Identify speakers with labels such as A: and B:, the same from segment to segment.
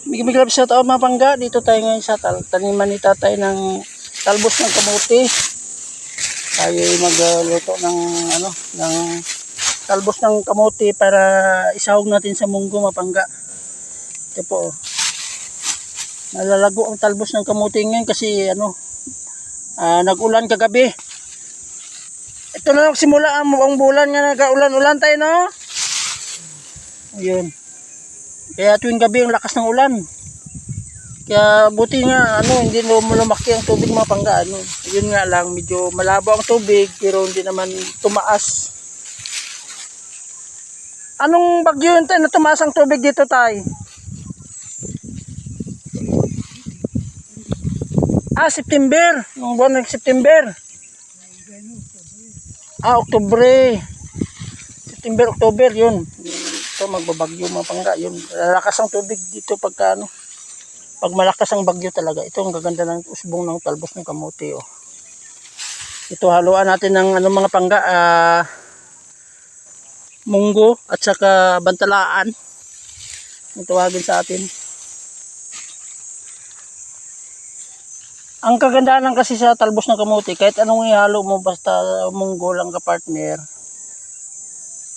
A: Big love shout out mga pangga. Dito tayo ngayon sa taniman ni tatay ng talbos ng kamote. Tayo magluto ng ng talbos ng kamote para isahog natin sa munggo mga pangga. Ito po. Nalalago ang talbos ng kamote ngayon kasi nag-ulan kagabi. Ito na simula ang bulan nga nag-ulan-ulan tayo, no? Ayun. Kaya tuwing gabi ang lakas ng ulan. Kaya buti nga hindi lumaki ang tubig mga pangga. Yun nga lang, medyo malabo ang tubig pero hindi naman tumaas. Anong bagyo yun tayo na tumaas ang tubig dito tayo? September. Noong buwan ng September. Oktubre. September, October yun. Ito magbabagyo mga pangga. Yun. Lalakas ang tubig dito pagka pag malakas ang bagyo talaga. Ito ang gaganda ng usbong ng talbos ng kamote. Oh. Ito haluan natin ng mga pangga. Munggo at saka bantalaan. Ang tawagin sa atin. Ang kagandahan lang kasi sa talbos ng kamote, kahit anong ihalo mo, basta munggo lang ka partner.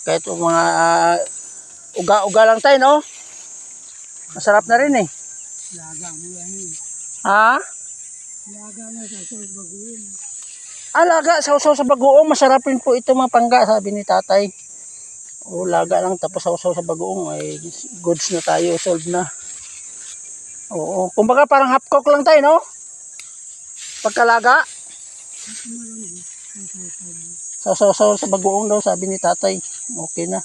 A: Kahit mga uga-uga lang tayo, no? Masarap na rin eh.
B: Laga mo yan eh.
A: Ha?
B: Laga mo sa bagoong.
A: Laga, sausaw sa bagoong. Masarap rin po ito mga pangga, sabi ni tatay. Laga lang tapos sausaw sa bagoong. Ay, goods na tayo, solved na. Oo, kumbaga parang half cook lang tayo, no? Pagkalaga. Sausaw sa bagoong daw, sabi ni tatay. Okay na.